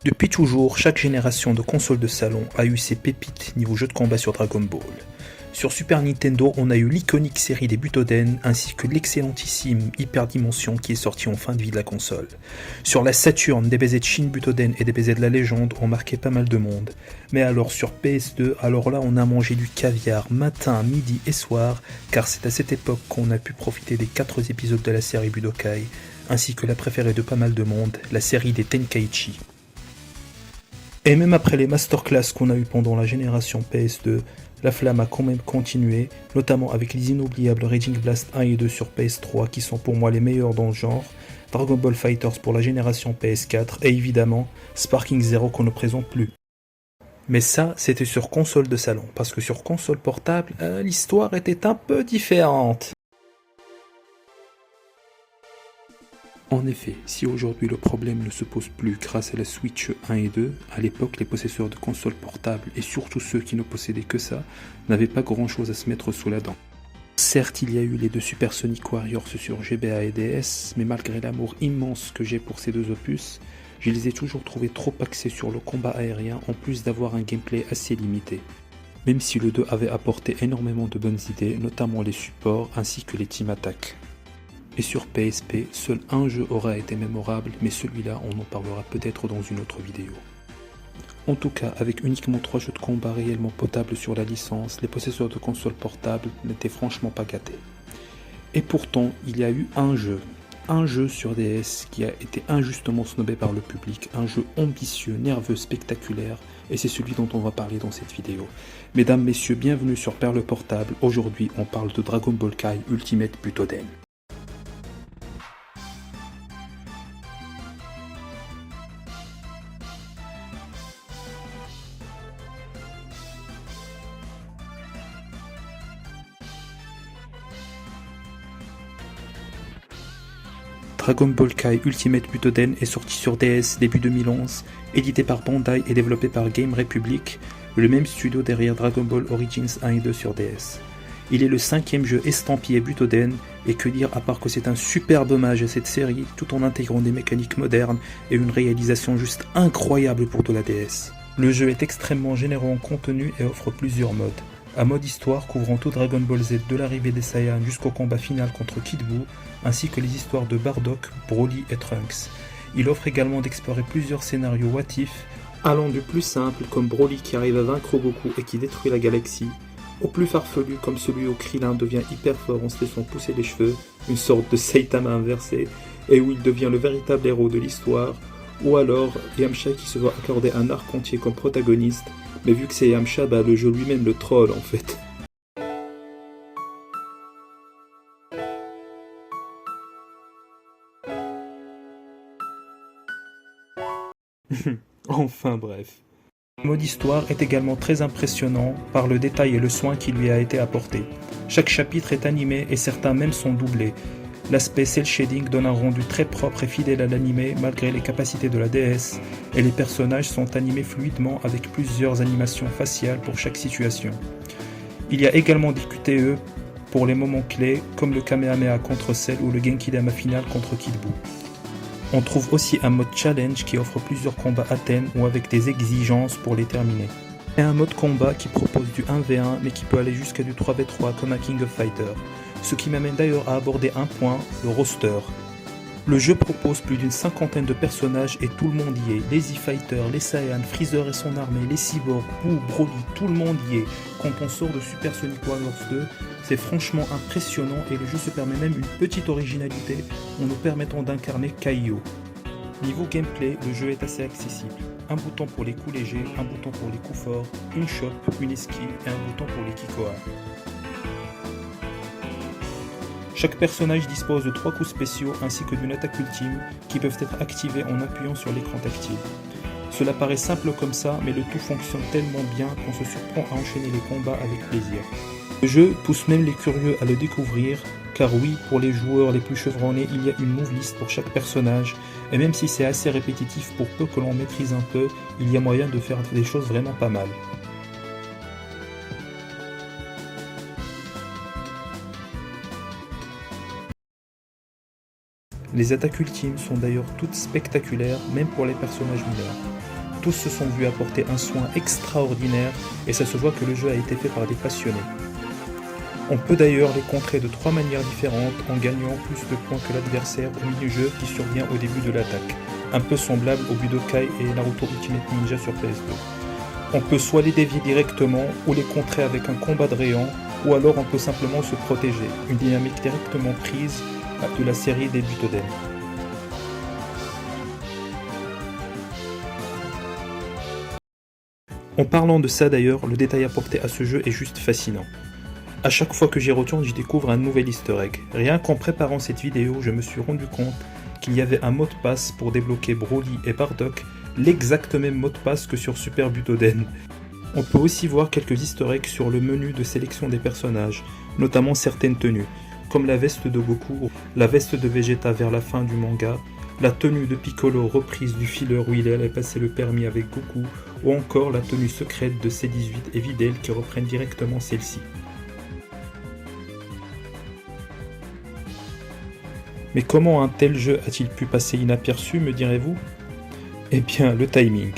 Depuis toujours, chaque génération de consoles de salon a eu ses pépites niveau jeu de combat sur Dragon Ball. Sur Super Nintendo, on a eu l'iconique série des Butoden ainsi que l'excellentissime Hyperdimension qui est sorti en fin de vie de la console. Sur la Saturn, DBZ Shin Butoden et DBZ de la Légende ont marqué pas mal de monde. Mais alors sur PS2, alors là on a mangé du caviar matin, midi et soir, car c'est à cette époque qu'on a pu profiter des 4 épisodes de la série Budokai, ainsi que la préférée de pas mal de monde, la série des Tenkaichi. Et même après les masterclass qu'on a eu pendant la génération PS2, la flamme a quand même continué, notamment avec les inoubliables Raging Blast 1 et 2 sur PS3 qui sont pour moi les meilleurs dans le genre, Dragon Ball FighterZ pour la génération PS4 et évidemment Sparking Zero qu'on ne présente plus. Mais ça, c'était sur console de salon, parce que sur console portable, l'histoire était un peu différente. En effet, si aujourd'hui le problème ne se pose plus grâce à la Switch 1 et 2, à l'époque les possesseurs de consoles portables, et surtout ceux qui ne possédaient que ça, n'avaient pas grand chose à se mettre sous la dent. Certes, il y a eu les deux Super Sonic Warriors sur GBA et DS, mais malgré l'amour immense que j'ai pour ces deux opus, je les ai toujours trouvés trop axés sur le combat aérien en plus d'avoir un gameplay assez limité. Même si le 2 avait apporté énormément de bonnes idées, notamment les supports ainsi que les team attack. Et sur PSP, seul un jeu aura été mémorable, mais celui-là on en parlera peut-être dans une autre vidéo. En tout cas, avec uniquement 3 jeux de combat réellement potables sur la licence, les possesseurs de consoles portables n'étaient franchement pas gâtés. Et pourtant, il y a eu un jeu sur DS qui a été injustement snobé par le public, un jeu ambitieux, nerveux, spectaculaire, et c'est celui dont on va parler dans cette vidéo. Mesdames, messieurs, bienvenue sur Perle Portable, aujourd'hui on parle de Dragon Ball Kai Ultimate Butoden. Dragon Ball Kai Ultimate Butoden est sorti sur DS début 2011, édité par Bandai et développé par Game Republic, le même studio derrière Dragon Ball Origins 1 et 2 sur DS. Il est le 5e jeu estampillé Butoden, et que dire à part que c'est un superbe hommage à cette série tout en intégrant des mécaniques modernes et une réalisation juste incroyable pour de la DS. Le jeu est extrêmement généreux en contenu et offre plusieurs modes. Un mode histoire couvrant tout Dragon Ball Z de l'arrivée des Saiyans jusqu'au combat final contre Kid Buu, ainsi que les histoires de Bardock, Broly et Trunks. Il offre également d'explorer plusieurs scénarios what if, allant du plus simple comme Broly qui arrive à vaincre Goku et qui détruit la galaxie, au plus farfelu comme celui où Krillin devient hyper fort en se laissant pousser les cheveux, une sorte de Saitama inversé, et où il devient le véritable héros de l'histoire, ou alors Yamcha qui se voit accorder un arc entier comme protagoniste, mais vu que c'est Yamcha, le jeu lui-même le troll en fait. Enfin bref. Le mode histoire est également très impressionnant par le détail et le soin qui lui a été apporté. Chaque chapitre est animé et certains même sont doublés. L'aspect cel shading donne un rendu très propre et fidèle à l'animé malgré les capacités de la DS, et les personnages sont animés fluidement avec plusieurs animations faciales pour chaque situation. Il y a également des QTE pour les moments clés comme le Kamehameha contre Cell ou le Genki Dama final contre Kid Buu. On trouve aussi un mode challenge qui offre plusieurs combats à thème ou avec des exigences pour les terminer. Et un mode combat qui propose du 1v1 mais qui peut aller jusqu'à du 3v3 comme un King of Fighters. Ce qui m'amène d'ailleurs à aborder un point, le roster. Le jeu propose plus d'une cinquantaine de personnages et tout le monde y est. Les Z-Fighters, les Saiyans, Freezer et son armée, les cyborgs, Boo, Broly, tout le monde y est. Quand on sort de Super Sonic Warriors 2, c'est franchement impressionnant et le jeu se permet même une petite originalité en nous permettant d'incarner Kaio. Niveau gameplay, le jeu est assez accessible. Un bouton pour les coups légers, un bouton pour les coups forts, une chope, une esquive et un bouton pour les Kikoa. Chaque personnage dispose de 3 coups spéciaux ainsi que d'une attaque ultime qui peuvent être activés en appuyant sur l'écran tactile. Cela paraît simple comme ça, mais le tout fonctionne tellement bien qu'on se surprend à enchaîner les combats avec plaisir. Le jeu pousse même les curieux à le découvrir, car oui, pour les joueurs les plus chevronnés, il y a une move list pour chaque personnage, et même si c'est assez répétitif pour peu que l'on maîtrise un peu, il y a moyen de faire des choses vraiment pas mal. Les attaques ultimes sont d'ailleurs toutes spectaculaires, même pour les personnages mineurs. Tous se sont vus apporter un soin extraordinaire et ça se voit que le jeu a été fait par des passionnés. On peut d'ailleurs les contrer de 3 manières différentes en gagnant plus de points que l'adversaire au mini-jeu qui survient au début de l'attaque, un peu semblable au Budokai et Naruto Ultimate Ninja sur PS2. On peut soit les dévier directement ou les contrer avec un combat de rayon, ou alors on peut simplement se protéger, une dynamique directement prise de la série des Butoden. En parlant de ça d'ailleurs, le détail apporté à ce jeu est juste fascinant. A chaque fois que j'y retourne, j'y découvre un nouvel easter egg. Rien qu'en préparant cette vidéo, je me suis rendu compte qu'il y avait un mot de passe pour débloquer Broly et Bardock, l'exact même mot de passe que sur Super Butoden. On peut aussi voir quelques easter eggs sur le menu de sélection des personnages, notamment certaines tenues, comme la veste de Goku, la veste de Vegeta vers la fin du manga, la tenue de Piccolo reprise du filler où il allait passer le permis avec Goku, ou encore la tenue secrète de C18 et Videl qui reprennent directement celle-ci. Mais comment un tel jeu a-t-il pu passer inaperçu, me direz-vous? Eh bien, le timing.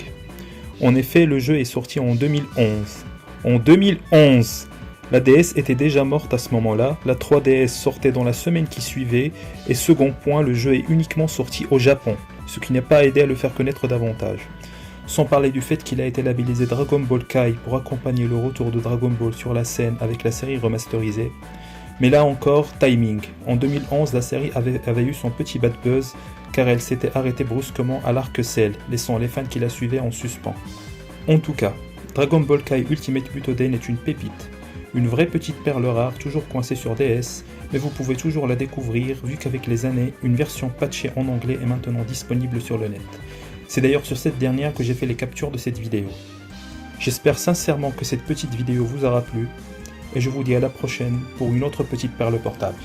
En effet, le jeu est sorti en 2011. En 2011! La DS était déjà morte à ce moment-là, la 3DS sortait dans la semaine qui suivait, et second point, le jeu est uniquement sorti au Japon, ce qui n'a pas aidé à le faire connaître davantage. Sans parler du fait qu'il a été labellisé Dragon Ball Kai pour accompagner le retour de Dragon Ball sur la scène avec la série remasterisée. Mais là encore, timing. En 2011, la série avait eu son petit bad buzz, car elle s'était arrêtée brusquement à l'arc Cell, laissant les fans qui la suivaient en suspens. En tout cas, Dragon Ball Kai Ultimate Butoden est une pépite. Une vraie petite perle rare, toujours coincée sur DS, mais vous pouvez toujours la découvrir vu qu'avec les années, une version patchée en anglais est maintenant disponible sur le net. C'est d'ailleurs sur cette dernière que j'ai fait les captures de cette vidéo. J'espère sincèrement que cette petite vidéo vous aura plu, et je vous dis à la prochaine pour une autre petite perle portable.